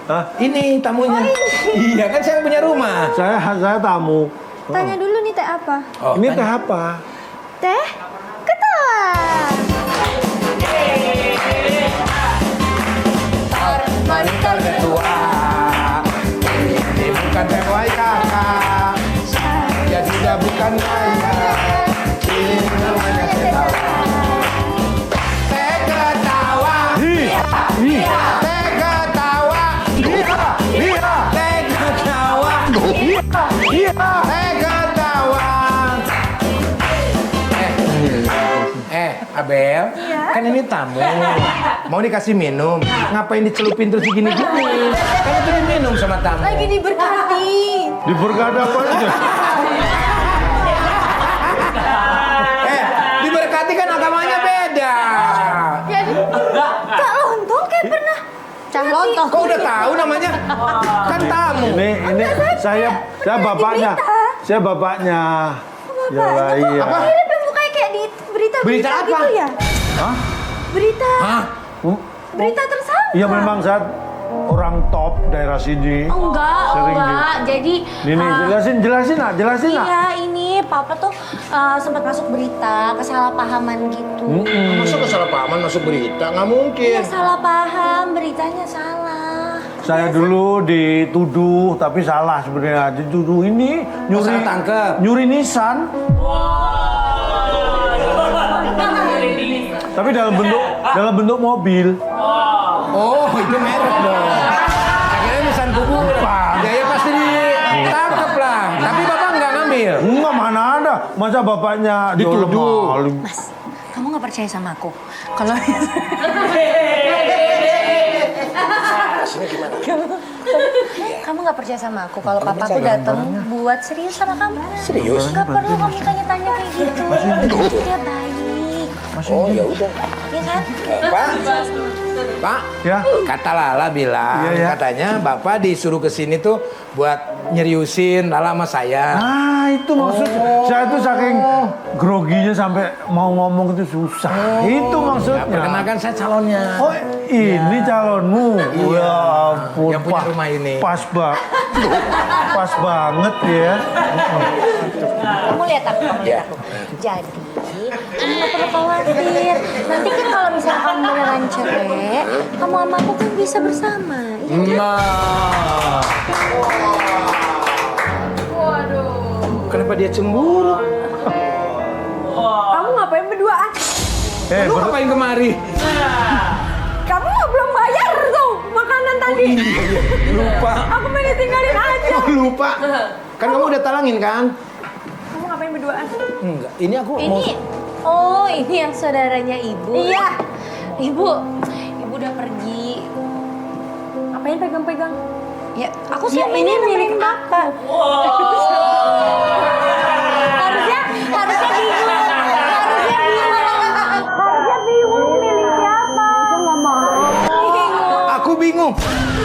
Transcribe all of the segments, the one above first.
Hah? Ini tamunya. Iya kan saya yang punya rumah. Saya tamu. Tanya dulu nih teh apa? Oh, Ini tanya. teh apa? Teh ketua. Monitor ketua. Ini bukan teh wai kakak. Ya sudah bukan saya. Ini namanya teh tawa. Teh ketawa. Ih. Teh ketawa. Iya. Teh ketawa. Iya. Teh ketawa. Abel, kan ini tamu. Mau dikasih minum. Ngapain dicelupin terus gini-gini? Kan itu diminum sama tamu. Lagi diberkati. Diberkati apa aja? Diberkati kan agamanya beda. Jadi Cak Lontong kayak pernah. Cak Lontong. Kok udah tahu namanya? Kan tamu. Ini saya bapaknya. Saya bapaknya. Ya lah, iya. Apa? Mirip mukanya kayak di berita Berita apa? gitu ya? Hah? Berita. Hah? Berita tersangka. Iya memang saya orang top daerah sini. Oh, Sering enggak. Jadi Ini jelasin nak. iya, ini Papa tuh sempat masuk berita kesalahpahaman gitu. Masa kesalahpahaman masuk berita? Nggak mungkin. Iya, salah paham, beritanya salah. Saya dulu dituduh tapi salah sebenarnya. Dituduh ini Salah tangkep. nyuri Nissan. Tapi dalam bentuk mobil. Oh, itu merek dong. Akhirnya Nissan kuburan. Ya pasti ditangkap lah. Tapi Bapak nggak ngambil. Enggak, mana ada. Masa bapaknya Dituduh. Mas, kamu nggak percaya sama aku? Kalau kamu nggak percaya sama aku kalau papa tuh datang buat serius sama kamu? Serius? Nggak perlu kamu tanya-tanya kayak gitu. Dia baik, Oh ya udah. ya kan? Pak, Ya. kata Lala bilang, Iya, ya. katanya Bapak disuruh ke sini tuh buat nyeriusin Lala sama saya. Ah, itu maksudnya. Saya tuh saking groginya sampai mau ngomong itu susah. Itu Ya, maksudnya. perkenalkan saya calonnya. Oh, ini calonmu. Ya ampun. Yang punya rumah ini. Pas banget ya. Kamu lihat aku, kamu lihat aku. Jadi, kamu nggak perlu khawatir. Nanti kan kalau misalnya kamu beneran cerai, kamu sama aku kan bisa bersama. Iya kan? Nah. Kenapa dia cemburu? Kamu ngapain berduaan? Lu ngapain kemari? Kamu belum bayar tuh makanan tadi. Lupa. Aku mau ditinggalin aja. Oh, lupa. Kan kamu udah talangin kan? Kamu ngapain berduaan? Enggak. Ini aku mau. Ini yang saudaranya ibu. Iya. Ibu udah pergi. Ngapain pegang-pegang? Ya, aku sih ini milik kakak. Harusnya bingung. Harusnya bingung milih siapa. Bingung. Aku bingung.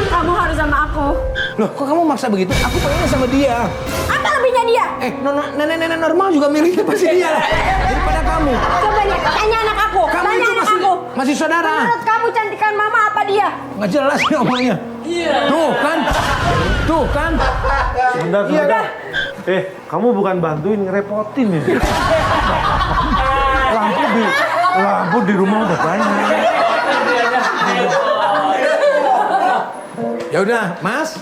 Kamu harus sama aku. Loh, kok kamu maksa begitu? Aku pengennya sama dia. Apa lebihnya dia? Nenek-nenek normal juga milihnya pasti dia lah. Daripada kamu. Coba nih, tanya anak aku. Kamu Tanya itu anak masih aku. masih saudara. Menurut kamu cantikan mama apa dia? Nggak jelas nih omongnya. Iya. Tuh kan. Bentar, Iya, sebentar. Kamu bukan bantuin, ngerepotin ya. Lampu di rumah udah banyak. Ya udah, Mas.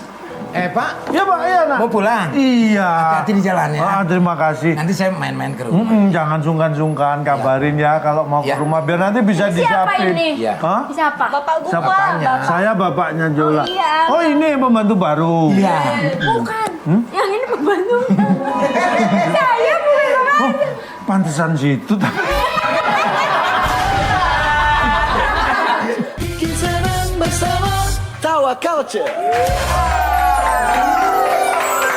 Pak, Ya Pak, iya nak. mau pulang? Iya. Hati-hati di jalan ya. Terima kasih. Nanti saya main-main ke rumah. Jangan sungkan-sungkan, kabarin ya kalau mau ke Ya. rumah biar nanti bisa Siapa disiapin. ini? Iya. Hah? Siapa? Bapak gua. Bapaknya. Saya bapaknya Jola. Oh, iya. Oh, ini pembantu baru. Iya. Bukan. Yang ini pembantu. Saya bukan pembantu. Oh, pantesan situ. Kisaran bersama Tawa Culture.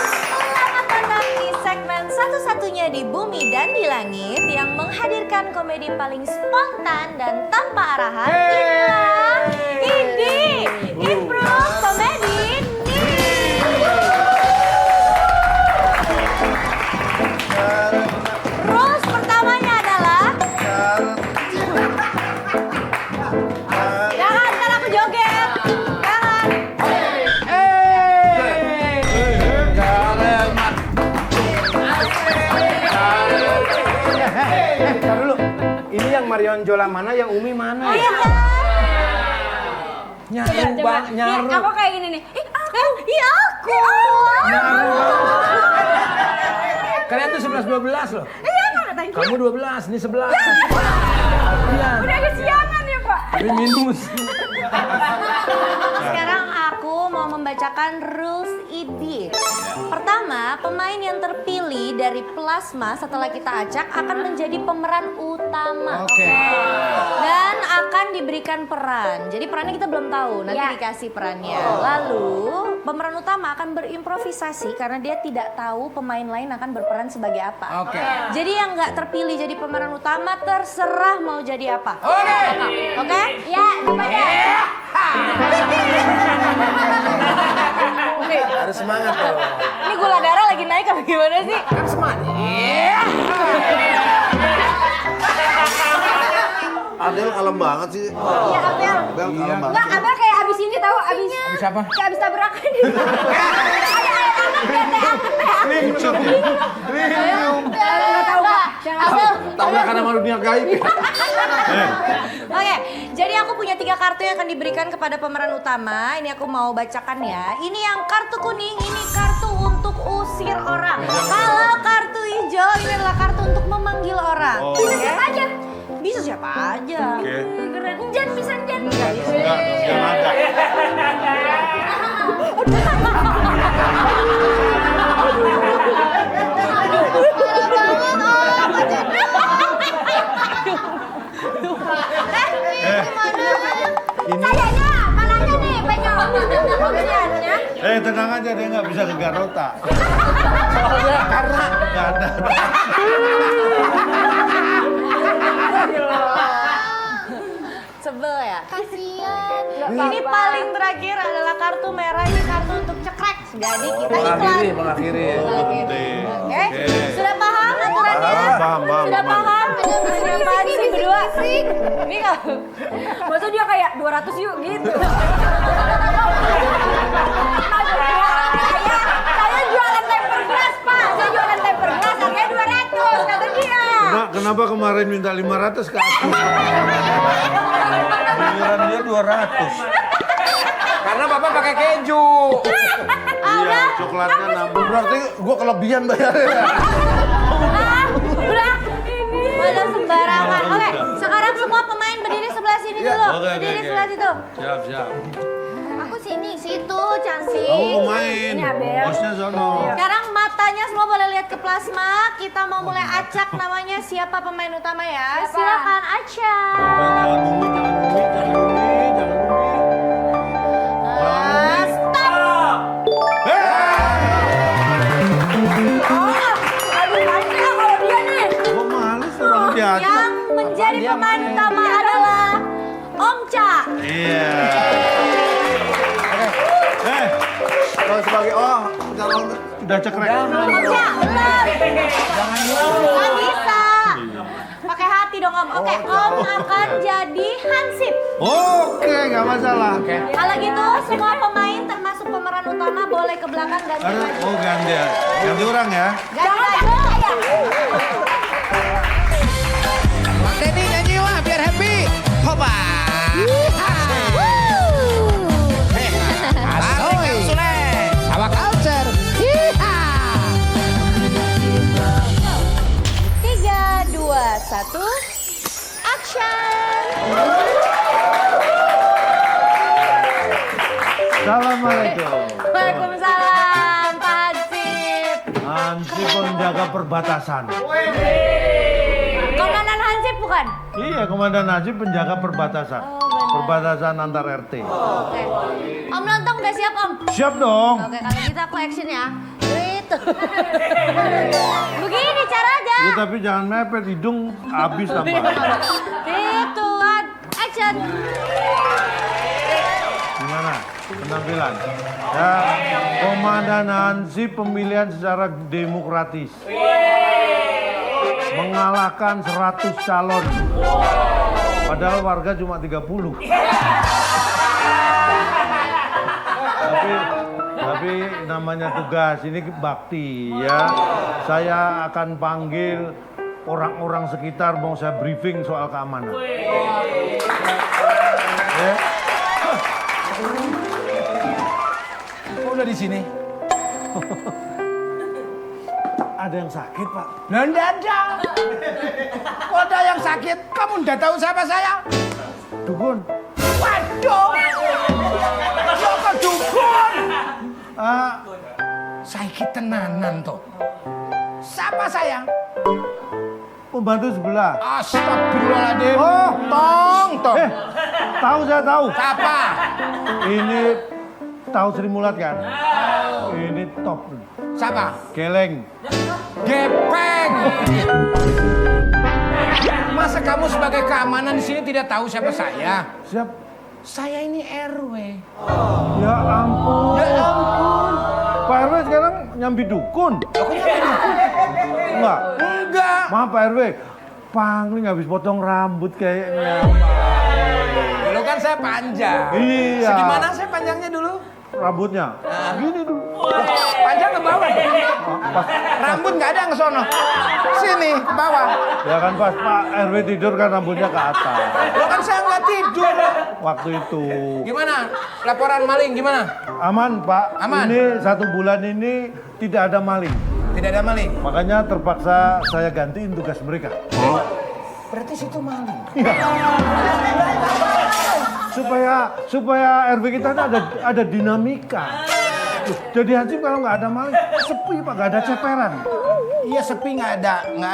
Selamat datang di segmen satu-satunya di bumi dan di langit yang menghadirkan komedi paling spontan dan tanpa arahan. Inilah Indi Improve Komedi Rules pertamanya adalah jangan, ntar aku joget. Jangan. yang Marion Jola mana, yang Umi mana? Iya kan? Nyaru, Bang, nyaru. Aku kayak gini nih. Ih, aku. Iya aku. Nyaru. Kalian tuh 11-12 loh. Iya, mana tanya. Kamu 12, ini 11. Iya. Udah kesiangan ya, Pak. Tapi minus. Sekarang aku mau membacakan rules ID. Pertama, pemain yang terpilih dari plasma setelah kita acak akan menjadi pemeran utama. Oke. Dan akan diberikan peran. Jadi perannya kita belum tahu, nanti Ya. dikasih perannya. Lalu pemeran utama akan berimprovisasi karena dia tidak tahu pemain lain akan berperan sebagai apa. Oke. Jadi yang nggak terpilih jadi pemeran utama terserah mau jadi apa. Oke. Oke? Ya, gimana? Harus semangat loh. Ini gula darah lagi naik apa gimana sih? Kan semangat. Adel kalem banget sih. Iya, Abel. Bel kalem banget. Enggak, Abel kayak abis ini tahu, abis Habis apa? kayak abis tabrakan gitu. Enggak tahu, Pak. Abel. Tabrakan sama dunia gaib. Oke, jadi aku punya 3 kartu yang akan diberikan kepada pemeran utama. Ini aku mau bacakan ya. Ini yang kartu kuning, ini kartu untuk usir orang. Kalau kartu hijau, ini adalah kartu untuk memanggil orang. Oh. Bisa siapa aja? Bisa siapa aja. Oke. Keren. Jan bisa Jan. Enggak ada. Sayanya, mananya nih, banyak. Bagiannya. Tenang aja, dia nggak bisa ke Garota. Soalnya karena Nggak ada. Sebel ya? Kasian. Ini paling terakhir adalah kartu merah, ini kartu untuk cekrek. Jadi kita iklan. mengakhiri. Penting. Oke, sudah paham aturannya? Paham. Sudah paham? Sudah paham sih berdua? Ini kau. Masa dia kayak 200 yuk gitu. Saya jualan temper glass, Pak. Saya jualan temper glass harganya 200 kata dia. Kenapa kemarin minta 500 ke aku? Giliran dia 200. Karena Bapak pakai keju. Iya, coklatnya nambah. Berarti gua kelebihan bayarnya. Udah sembarangan. Oke, sekarang semua pemain berdiri sebelah sini dulu. Oke, Berdiri oke. sebelah situ. Siap. Aku sini, situ, cantik. Kamu pemain. Ini Abel. Bosnya sono. Sekarang matanya semua boleh lihat ke plasma. Kita mau mulai acak namanya siapa pemain utama ya. Siapa? Silakan acak. Jangan bumi. Stop. Aduh, nanti lah kalau dia nih. Kok males orang diajak? Yang menjadi pemain utama adalah Om Ca. Iya. Kalau sebagai jangan Udah cekrek. Om Ca, benar. Nggak bisa. Pakai hati dong Om. Oke, Om akan jadi Hansip. Oke, nggak masalah. Kalau gitu semua pemain termasuk pemeran utama boleh ke belakang ganti baju. Oh, ganti orang ya. Ganti baju. Bang Denny nyanyi wah biar happy. Hoba. Asoy. Awak culture. 3, 2, 1, action! Assalamualaikum. Waalaikumsalam, Pak Hansip. Hansip penjaga perbatasan. Komandan Hansip bukan? Iya, Komandan Hansip penjaga perbatasan. Oh, benar. Perbatasan antar RT. Oke. Om Lontong udah siap, Om? Siap dong. Oke, kalau gitu aku action ya. Itu. Begini caranya. Ya, tapi jangan mepet, hidung habis tambah. Itu, action. Gimana penampilan? Ya, Komandan Hansip pemilihan secara demokratis. Mengalahkan 100 calon. Padahal warga cuma 30. Tapi namanya tugas, ini bakti ya. Saya akan panggil orang-orang sekitar mau saya briefing soal keamanan. Ya. Kok udah di sini? Ada yang sakit, Pak. Lah nggak ada. Kok ada yang sakit? Kamu udah tahu siapa saya? Dukun. Waduh. Lo ke dukun. Ah, Sakit tenanan tuh. Siapa saya? pembantu sebelah. Astagfirullahaladzim. Oh. Tong. Tahu saya tahu. Siapa? Ini tahu Sri Mulat kan? Ini top. Siapa? Geleng. Gepeng. Masa kamu sebagai keamanan di sini tidak tahu siapa saya? Siap. Saya ini RW. Ya ampun. Ya ampun. Pak RW sekarang nyambi dukun. Aku nyampe dukun. Enggak. Enggak. Maaf Pak RW. Pangling habis potong rambut kayaknya. Dulu kan saya panjang. Iya. Segimana saya panjangnya dulu? Rambutnya. Gini dulu. Panjang ke bawah. Rambut nggak ada yang ke sono. Sini, ke bawah. Ya kan pas Pak RW tidur kan rambutnya ke atas. Lo kan saya nggak tidur. Waktu itu. Gimana? Laporan maling gimana? Aman Pak. Aman. Ini 1 bulan ini tidak ada maling. Tidak ada maling. Makanya terpaksa saya gantiin tugas mereka. Berarti situ maling. Supaya RW kita ini ada dinamika. Jadi Hansip kalau nggak ada maling, sepi Pak, nggak ada ceperan. Iya sepi nggak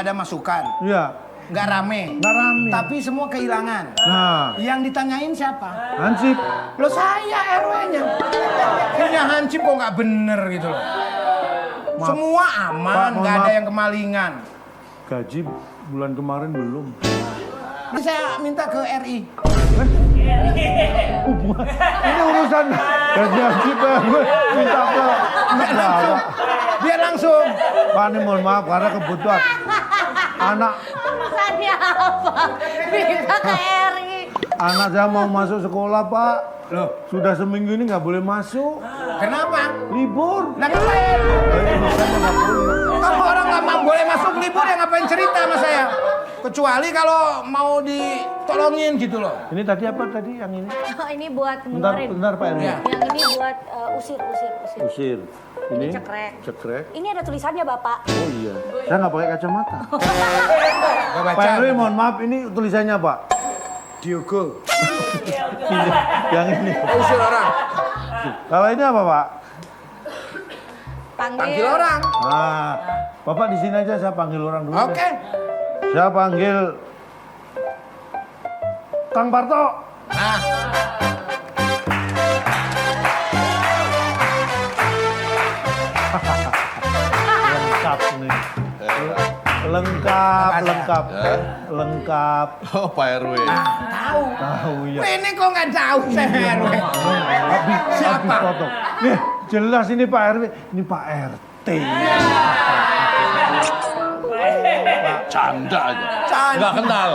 ada masukan. Iya, Nggak rame. nggak rame. Tapi semua kehilangan. Nah, Yang ditanyain siapa? Hansip, Lo saya RW-nya. Punya Hansip kok nggak bener gitu loh. Maaf. Semua Pak, aman, mohon nggak ada maaf. yang kemalingan. gaji bulan kemarin belum. Ini saya minta ke RI. Ini urusan gaji Hansip RW minta ke negara. Biar langsung. Pak, ini mohon maaf karena kebutuhan anak Urusannya apa? Bisa ke RI. anak saya mau masuk sekolah Pak. Loh, Sudah seminggu ini nggak boleh masuk, kenapa? libur. Nah, ngapain? Kamu orang nggak boleh masuk libur ya ngapain cerita sama saya? Kecuali kalau mau ditolongin gitu loh. Ini tadi apa tadi yang ini? Oh, ini buat Bentar, ngeluarin. bentar Pak RW. Iya. Yang ini buat usir. Usir. Ini cekrek. Cekrek. Ini ada tulisannya Bapak. Oh iya. Saya nggak pakai kacamata. Gak baca. Pak RW mohon maaf ini tulisannya Pak. Diogo. Ini, yang ini. Usir orang. Kalau ini apa Pak? Panggil orang. Nah, Bapak di sini aja saya panggil orang dulu. Oke. deh. Saya panggil Kang Parto. Nah, Lengkap nih. Lengkap. Oh, Pak RW. tahu. Tahu ya. Ini kok nggak tahu saya RW. Siapa? Habis foto. Nih, jelas ini Pak RW, ini Pak RT. Canda aja. Canda. Nggak kenal.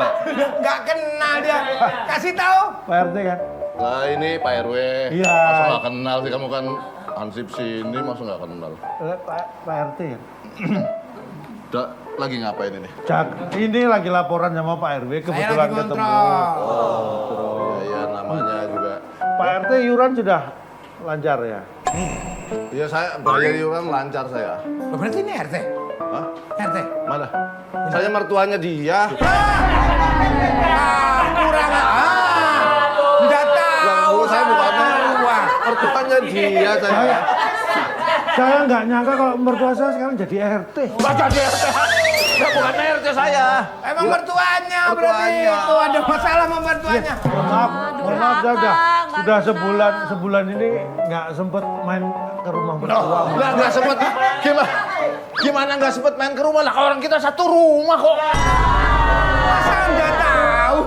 Nggak kenal dia. Kasih tahu. Pak RT kan? Nah, ini Pak RW. Iya. Masa nggak kenal sih, kamu kan Hansip sini, masa nggak kenal? Pak RT ya? Lagi ngapain ini? Ini lagi laporan sama Pak RW, Saya kebetulan lagi ketemu. kontrol. Ya, namanya juga. Pak RT iuran sudah lancar ya? Iya, saya bayar iuran lancar saya. Loh, berarti ini RT? Hah? RT? Mana? Saya mertuanya dia. Kurang. Nggak tahu. Saya bukannya Wah. mertuanya dia saya. Saya nggak nyangka kalau mertua saya sekarang jadi RT. Baca dia. Ya bukan RT saya. Emang mertuanya berarti Mertuanya. itu ada masalah sama mertuanya. Mohon maaf, saya nggak sudah kenal. sebulan ini nggak sempet main ke rumah mertua. Lah nggak sempet gimana nggak sempet main ke rumah lah, orang kita satu rumah kok. Masa nggak tahu?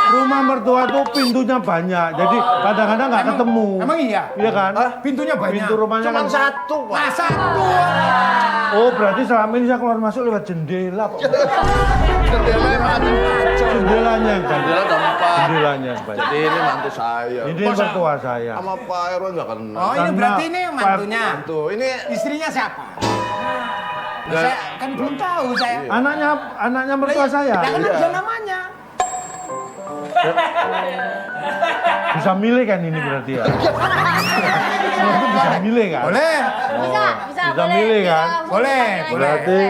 Rumah mertua tuh pintunya banyak, jadi kadang-kadang nggak ketemu. Emang iya? Iya kan? Pintunya banyak. Pintu rumahnya Cuman kan. satu, Pak. Nah, satu. Oh, berarti selama ini saya keluar masuk lewat jendela, Pak. Jendela macam-macam. Jendelanya yang banyak. Jendela tempat. Jendelanya yang banyak. Jadi ini mantu saya. Ini Masa mertua saya. sama Pak RW nggak kenal. Oh, ini Karena berarti ini mantunya. Mantu, ini Istrinya siapa? Saya kan belum tahu saya. Anaknya mertua saya. Nah, kan ada namanya. Bisa milih kan ini berarti ya? Bisa milih kan? Boleh. Bisa Bisa milih kan? Boleh. Berarti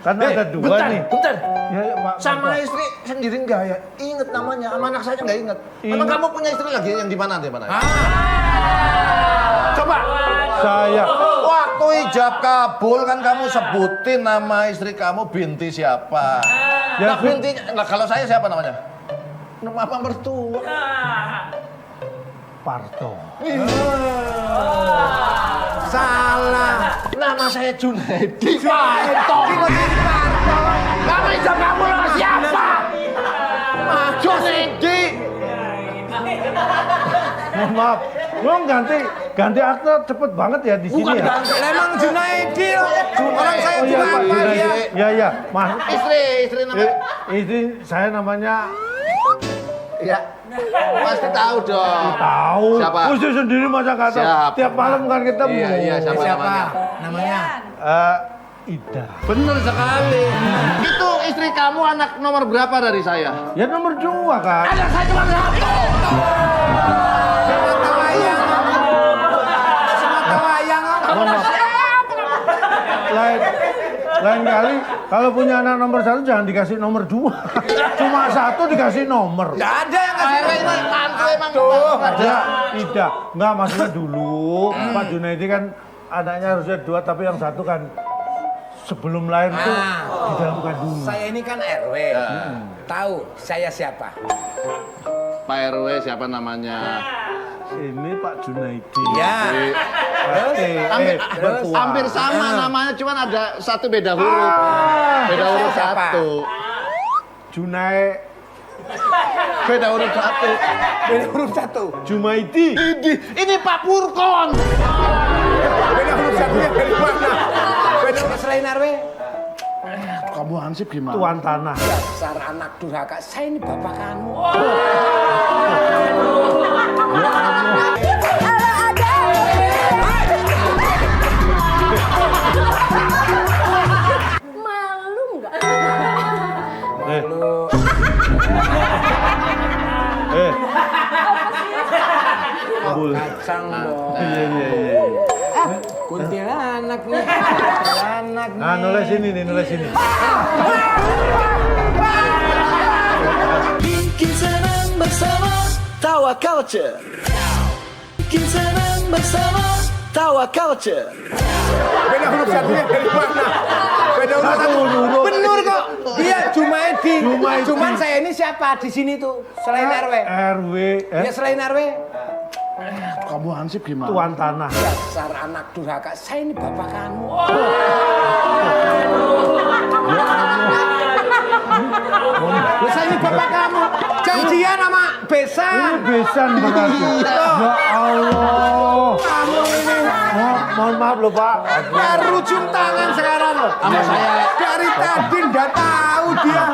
kan ada dua bentar, nih. bentar. Ya, Pak, Sama Pak. istri sendiri enggak ya? Ingat namanya, sama anak saya enggak ingat. Emang Ingat. kamu punya istri lagi yang di mana? Coba. Saya Waktu ijab kabul kan kamu sebutin nama istri kamu binti siapa? Ya, Nah, binti, nah kalau saya siapa namanya? Nama apa mertua? Parto. Salah. Nama saya Junaidi. Parto. Nama ijab kabul sama siapa? Junaidi. Mohon maaf, lo ganti akte cepet banget ya di sini ya. Emang Junaidi loh. Orang saya Oh iya juga Pak apa dia? Junaidi. Ya, Mas. Istri namanya. Istri saya namanya Iya. Pasti tahu dong. tahu. Siapa? Istri sendiri masa nggak tahu. Siapa? Tiap malam kan ketemu. Iya, siapa namanya? Namanya? Ida. Bener sekali. Itu istri kamu anak nomor berapa dari saya? Ya nomor 2 kan. Anak saya cuma satu. Semata wayang. Semata wayang. Mohon maaf. Lain kali kalau punya anak nomor 1 jangan dikasih nomor 2. Cuma 1 dikasih nomor. Nggak ada yang kasih Akhirnya ini mantu emang. Ada Ida. Enggak, maksudnya dulu Pak Junaidi kan anaknya harusnya 2 tapi yang 1 kan sebelum lahir itu di dalam kandungan. Saya ini kan RW. Tahu saya siapa? Pak RW siapa namanya? Ini Pak Junaidi. Ya. Mertua. Hampir sama namanya, cuman ada satu beda huruf. Beda huruf Siapa? 1. Junai Beda huruf 1. Beda huruf 1. Jumaidi. Ini Pak Purkon. Beda huruf 1-nya dari mana? Beda huruf selain RW. Kamu Hansip gimana? Tuan tanah. Dasar anak durhaka. Saya ini bapak kamu. Malu nggak? Boleh. Sang dong. Iya. Kuntilanak nih. Kuntilanak nih. Nah, nulis ini. Bikin senang bersama Tawa Culture. Bikin senang bersama Tawa Culture. Beda huruf 1-nya dari mana? Beda huruf 1. Bener kok. Iya, Jumaidi. Cuman saya ini siapa di sini tuh? Selain RW. RW. Ya selain RW. Kamu Hansip gimana? Tuan tanah. Dasar anak durhaka. Saya ini bapak kamu. Loh, saya ini bapak kamu. Janjian sama Besan. Ini besan berarti. Ya Allah. Kamu ini Mohon maaf loh Pak. baru cium tangan sekarang loh. Sama saya. Dari tadi nggak tahu dia.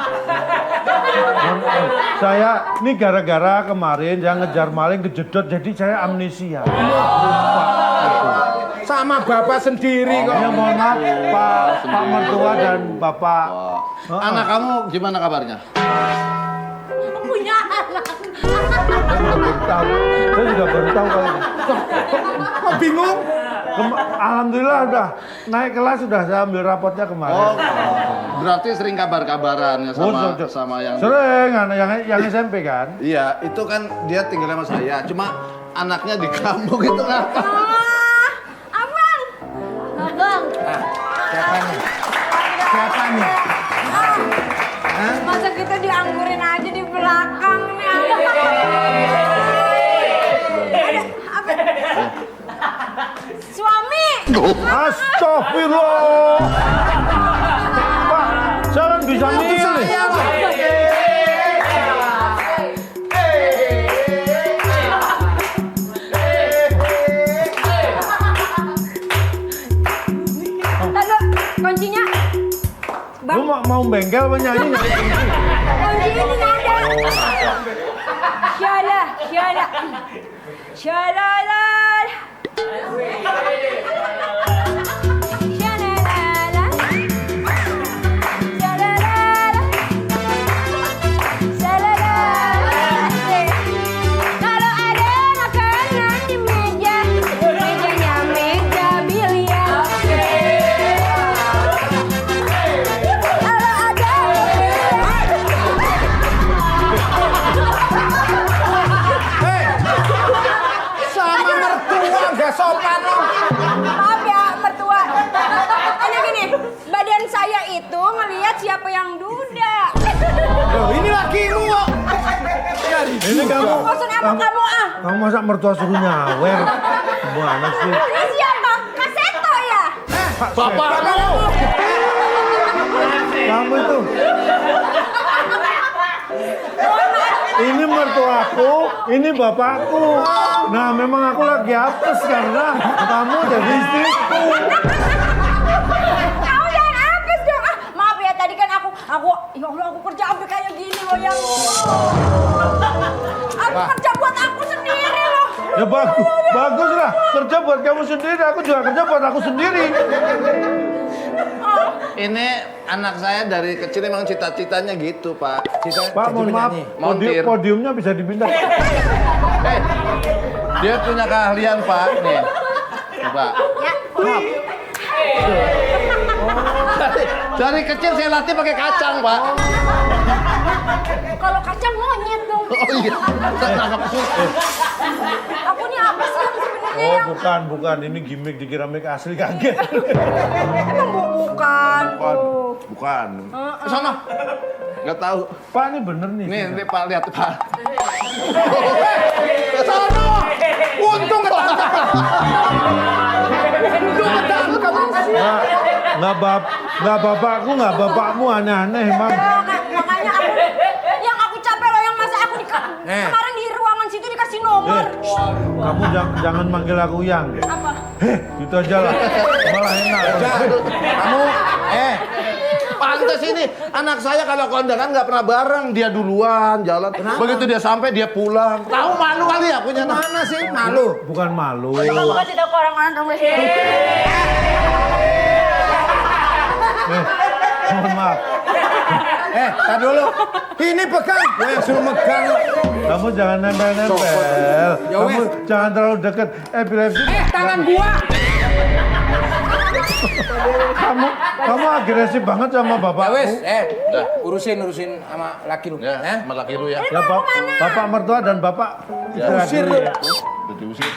Saya ini gara-gara kemarin yang ngejar maling kejedot jadi saya amnesia. Sama bapak sendiri kok. Ya mohon maaf Pak mertua dan Bapak. Anak kamu gimana kabarnya? Punya anak. Saya juga baru tahu kalau ini. Kok bingung? Alhamdulillah udah naik kelas sudah saya ambil rapotnya kemarin. Oh, berarti sering kabar-kabaran ya sama yang sering anak yang SMP kan. Iya, itu kan dia tinggal sama saya. Cuma anaknya di kampung itu ngapa? Abang. Abang. Siapa nih? Siapa nih? Masa kita dianggurin aja di belakang nih. Ada apa? Suami. Astagfirullah. Pak, saya kan bisa milih. Lalu kuncinya. Bang, Lu mau bengkel apa nyanyi? kuncinya ini nggak ada. Syala, syala. Syalala. Syalalala. kamu. Bosan sama kamu ah. Kamu masa mertua suruh nyawer? Gimana sih? Ini siapa? Kaseto ya? Bapakmu. Kamu itu. Ini mertuaku, ini bapakku. Nah, memang aku lagi apes karena kamu jadi istriku. Kamu jangan apes dong. Ah, maaf ya tadi kan aku ya Allah aku kerja sampai kayak gini loh yang. Aku kerja buat aku sendiri loh. Ya bagus lah. Kerja buat kamu sendiri, aku juga kerja buat aku sendiri. Ini anak saya dari kecil emang cita-citanya gitu, Pak. Pak, mohon maaf, Montir. podiumnya bisa dipindah. Dia punya keahlian, Pak. Nih. Pak. Ya. Dari kecil saya latih pakai kacang, Pak. Kalau kacang monyet dong. Oh iya. Aku nih apa sih yang sebenarnya Oh, yang bukan. Ini gimmick dikira mic asli kaget. emang bukan. Oh. Bukan. Sana. Nggak tahu. Pak, ini bener nih. Nih Pak, lihat, Pak. Sono. Untung ketangkap. Untung ketangkap kamu. Nggak bapakku, nggak bapakmu, aneh-aneh emang. Makanya aku capek loh yang masa aku kemarin di ruangan situ dikasih nomor. Kamu jangan manggil aku Yang. Apa? Gitu aja lah. Malah enak. Kamu, pantes ini anak saya kalau kondangan nggak pernah bareng, dia duluan jalan. Begitu dia sampai dia pulang. Tahu malu kali ya punya anak. Mana sih malu? Bukan malu. Enggak tidak ke orang-orang kamu. Mohon maaf. Tar dulu. Ini pegang. Gue yang suruh megang. Kamu jangan nempel-nempel. Ya Kamu wes. jangan terlalu deket. Epilepsi. Tangan gua. Kamu agresif banget sama Ya bapakku. wes, urusin sama laki lu. Ya, sama laki lu ya. Ya, bapak mertua dan bapak Ya. istirahat Usir dulu lu. ya. Udah diusir.